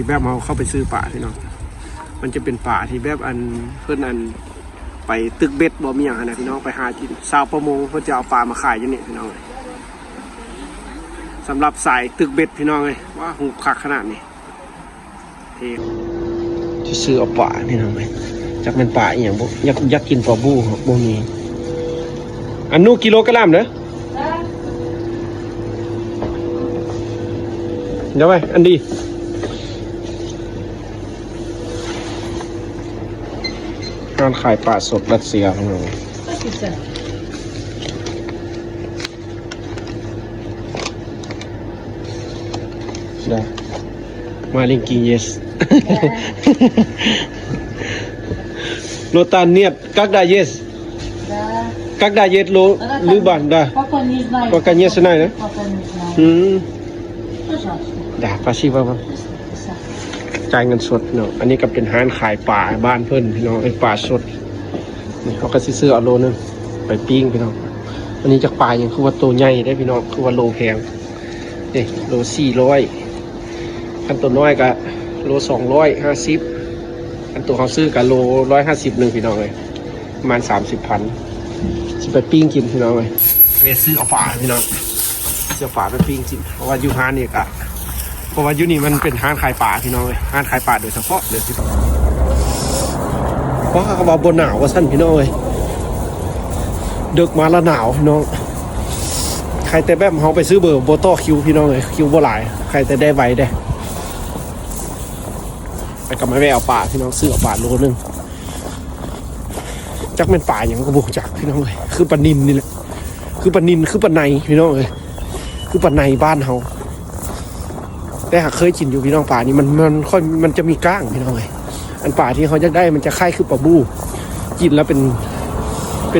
แบบเราเข้าไปซื้อป่าพี่น้องมันจะเป็นป่าที่แบบอันเพื่อนอันไปตึกเบ็ดบ่มีอย่างนะพี่น้องไปหากินชาวประมงเพื่อจะเอาปลามาขายอย่างนี้พี่น้องสำหรับสายตึกเบ็ดพี่น้องเลยว่าหูคักขนาดนี้ที่ซื้อเอาป่าพี่น้องเลยจากเป็นป่าอย่างบุอยากกินปลาบูบ่มีอันนู้กิโลกรัมเนอะเดี๋ยวไปอันดีร้านขายปลาสดรัสเซียของเราได้มาลิงกิเยสโลตานเนียดกักได้เยสกักได้เยสโลหรือบันได้ก็กันเยสได้นะได้ปลาชีวะจ่ายเงินสดเนาะอันนี้ก็เป็นร้านขายป่าบ้านเพิ่นพี่น้องไอ้ป่าสดนี่เขาก็ซื้อเอาโลนึงไปปิ้งพี่น้องอันนี้จากป่าอย่างคือว่าตัวใหญ่ได้พี่น้องคือว่าโลแพงนี่โล400ขั้นตัวน้อยก็โล250ขั้นตัวเขาซื้อกับโล150นึงพี่น้องเลยประมาณ30,000จะไปปิ้งกินพี่น้องเลยไปซื้อเอาป่าพี่น้องซื้อป่าไปปิ้งกินเพราะว่ายูฮานเนี่ยก็เพราะว่ายูนี่มันเป็นห้างขายป่าพี่น้องเลยห้างขายป่าโดยเฉพาะเลยพี่น้องเพราะเขาบอกบนหนาวก็สั้นพี่น้องเลยดึกมาแล้วหนาวพี่น้องใครแต่แบบเขาไปซื้อเบอร์โบโต้คิวพี่น้องเลยคิวโบหลายใครแต่ได้ไวได้ไปกับแม่เอาป่าพี่น้องซื้อเอาป่าโลนึงจักเป็นป่าอย่างกระบุกจักพี่น้องเลยคือปลานินนี่แหละคือปลานินคือปลาในพี่น้องเลยคือปลาในบ้านเขาแต่หากเคยกินอยู่พี่น้องป่านี่มันจะมีก้างพี่น้องเลยอันป่าที่เขาจะได้มันจะคล้ายคือปลาบูกินแล้วเป็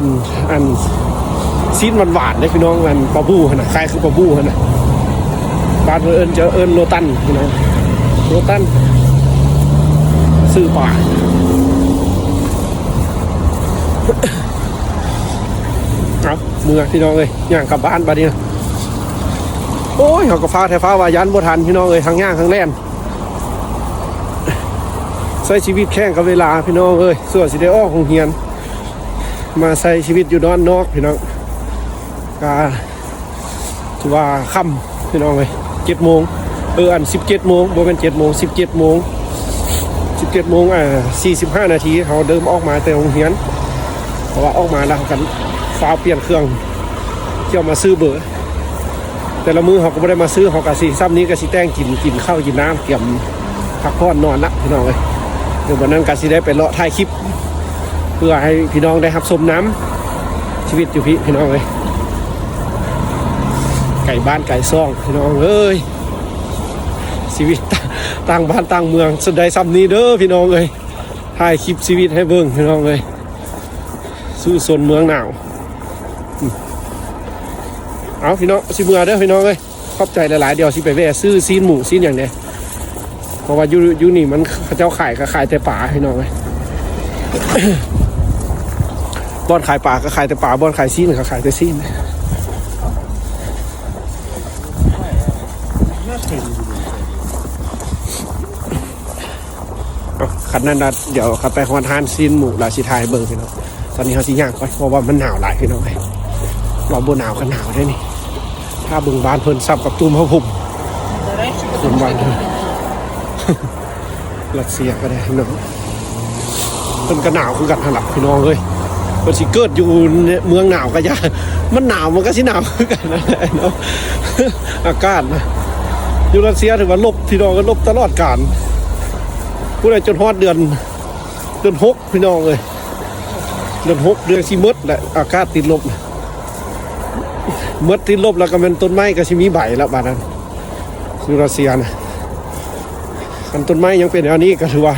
นอันซีดหวานเลยพี่น้องมันปลาบูนะคล้ายคือปลาบูนะบ้านจะเอิญโลตันพี่น้องโลตันซื้อป่าเอาเมื่อพี่น้องเลยย่างกลับบ้านบ้านนี้โอ้ยเขาก็ฟ้าแถวฟ้าวายันบ่ทันพี่น้องเลยทางย่างทางแล่นใช้ชีวิตแข่งกับเวลาพี่น้องเลยส่วนสิได้ออกโรงเรียนมาใช้ชีวิตอยู่ด้านนอกพี่น้องก็ถือว่าค่ำพี่น้องเลย7 โมงอัน17 โมงบ่เป็น7 โมง17 โมง45 นาทีเขาเดิมออกมาแต่โรงเรียนเพราะว่าออกมาแล้วกันฟ้าเปลี่ยนเครื่องเที่ยวมาซื้อเบอร์แต่ละมือเขาก็ไม่ได้มาซื้อเขากะสิซ้ำนี้กะสิแต้งกินข้าวกินน้ำเกี่ยมพักผ่อนนอนละพี่น้องเลยเดี๋ยววันนั้นกะสิได้ไปเลาะถ่ายคลิปเพื่อให้พี่น้องได้รับชมน้ำชีวิตอยู่พี่น้องเลยไก่บ้านไก่ซ่องพี่น้องเอ้ยชีวิตต่างบ้านต่างเมืองสุดใดซ้ำนี้เด้อพี่น้องเลยถ่ายคลิปชีวิตให้เบิ่งพี่น้องเลยสู้สนเมืองหนาวเอาพี่น้องสิเมื่อเด้อพี่น้องเลยขอบใจหลายๆเดี๋ยวสิไปแวะซื้อซีนหมูซีนอย่างเนี้ยเพราะว่ายูนี่มันเจ้าขายแต่ป่าพี่น้องเลยบ่อนขายป่าก็ขายแต่ป่าบ่อนขายซีนก็ขายแต่ซีนขันนั้นนะเดี๋ยวขับไปคอนทานซีนหมูราชิทายเบิร์พี่น้องตอนนี้เขาสิย่างก่อนเพราะว่ามันหนาวหลายพี่น้องเลยเราบนหนาวกันหนาวได้นี่ถ้าบึงบ้านเพิ่นซับกับตุ้มเขาพุ่มตุ้มบ้านรัสเซียก็ได้พี่น้องเพิ่นก็หนาวคือกันหลับพี่น้องเลยเพิ่นสิเกิดอยู่เมืองหนาวก็ยากมันหนาวมันก็สิหนาวคือกันนั่นแหละเนาะอากาศนะอยู่รัสเซียถือว่าลบพี่น้องก็ลบตลอดกาลผู้ใดจนฮอดเดือน6พี่น้องเลยเดือน6เดือนสิมดแหละอากาศติดลบมดติดลบแล้วก็เป็นต้นไม้ก็สิมีใบแล้วบาดนั้นอยู่รัสเซียนะคันต้นไม้ยังเป็นอันนี้ก็ถือว่า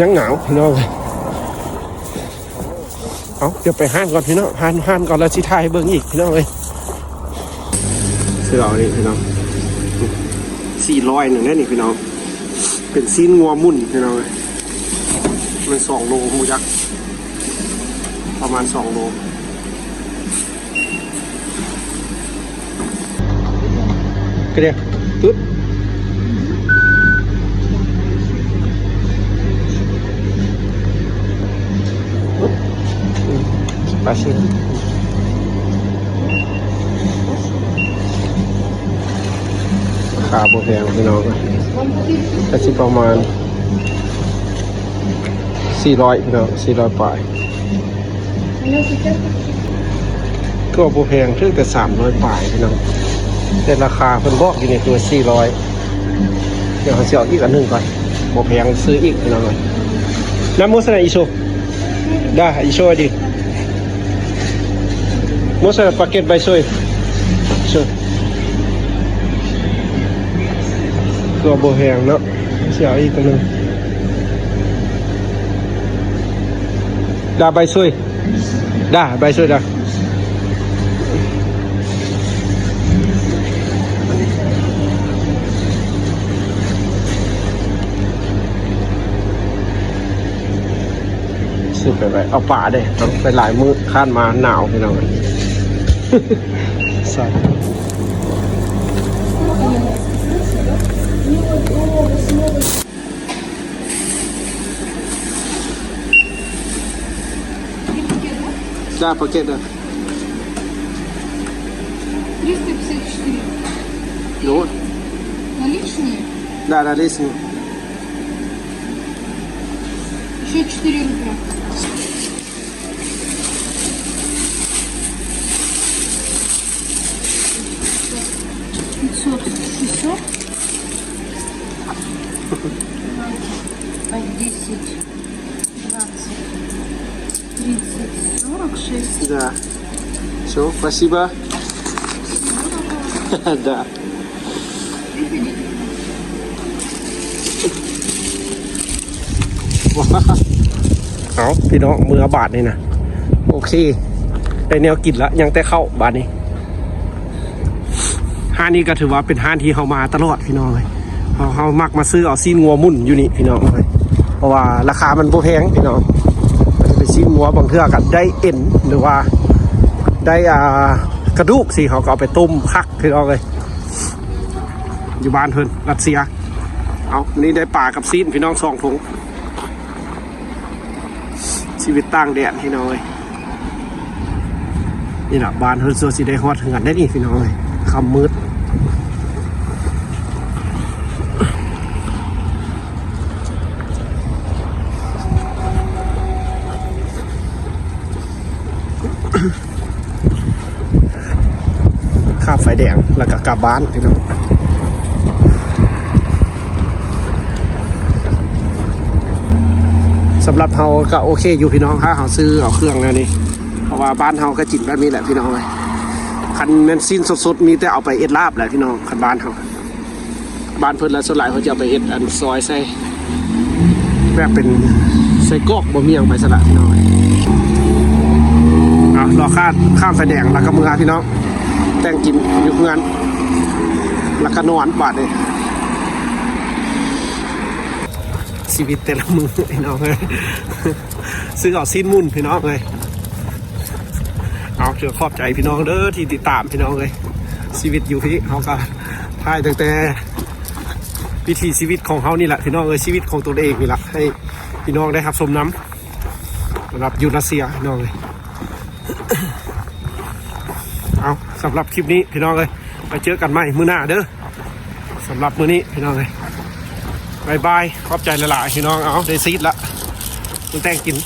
ยังหนาวพี่น้องเลยเอาเดี๋ยวไปห้านก่อนพี่น้องห้านก่อนแล้วสิถ่ายเบิ่งอีกพี่น้องเลยซื้อเอานี่พี่น้อง400นึงนี่พี่น้องเป็นซีนงัวมุ่นพี่น้องเลยมัน2 โลหมูยักษ์ประมาณ2 โลก็เดี๋ยวตึ๊ด спасибо ราคาโบแพงพี่น้องก็สิประมาณ400พี่น้อง400ปลายก็โบแพงถึงแต่300ปลายพี่น้องแต่ราคาเพิ่นบอกอยู่ในตัว400เดี๋ยวเขาจะเอาอีกอันหนึ่งก่อนโบแพงซื้ออีกพี่น้องเลยน้ำมุสนาอิโชได้อิโชดิมุสนาปาเกตใบช่วยช่วยตัวโบแพงเนาะเสียอีกตัวหนึ่งได้ใบช่วยได้ใบช่วยได้ซื้อไปเอาป่าได้ต้องไปหลายมื้อข้านมาหนาวพี่น้องใส่ได้ปาเกตได้ 354. Ну, Наличные? да, наличные. Еще 4 рубля. Пятьсот, 600. 10, 20, 30, 46. Да. Все, спасибо. Да.เอาพี่น้องมือบาทนี่นะโอเคได้แนวกินละยังแต่เข้าบาทนี้ห้างนี้ก็ถือว่าเป็นห้างที่เขามาตลอดพี่น้องเลยเขามักมาซื้อเอาซีนงัวมุ่นอยู่นี่พี่น้องเลยเพราะว่าราคามันโบแพงพี่น้องจะไปซีนงัวบางเทื่อกันได้เอ็นหรือว่าได้กระดูกสิเขาก็เอาไปต้มคักพี่น้องเลยอยู่บ้านเพิ่นรัสเซียเอาวันนี้ได้ปลากับซีนพี่น้อง2 ถุงชีวิตต่างแดนพี่น้องเลยนี่แหละบ้านเฮิร์นโซซีได้ฮอตถึงกันได้นี่พี่น้องเลยคำมืดข้ามไฟแดงแล้วก็กลับบ้านพี่น้องสำหรับเฮาก็โอเคอยู่พี่น้องถ้าเฮาซื้อเอาเครื่องแล้วนี่เพราะว่าบ้านเฮาก็จินแบบนี้แหละพี่น้องเลยคันแม่นสิ้นสดๆมีแต่เอาไปเอ็ดลาบแหละพี่น้องคันบ้านเฮาบ้านเพิ่นแล้วส่วนหลายเขาจะเอาไปเอ็ดอันซอยใส่แบบเป็นใส่กอกบ่มีหยังไปสละพี่น้องรอข้ามไฟแดงแล้วก็มือพี่น้องแต่งกินอยู่เพื่อนแล้วก็นอนบาดเลยชีวิตแต่ละมือพี่น้องเลยซื้อเอาซีนมุ่นพี่น้องเลยเอาเจอขอบใจพี่น้องเด้อที่ติดตามพี่น้องเลยชีวิตอยู่ที่เขาก็ถ่ายตั้งแต่วิถีชีวิตของเขานี่แหละพี่น้องเลยชีวิตของตัวเองนี่แหละให้พี่น้องได้รับชมน้ำสำหรับยูรัสเซียพี่น้องเลยเอาสำหรับคลิปนี้พี่น้องเลยไปเจอกันใหม่มื้อหน้าเด้อสำหรับมื้อนี้พี่น้องเลยบายบายขอบใจหลายๆพี่น้องเอาได้ซีดละต้องแต่งกิน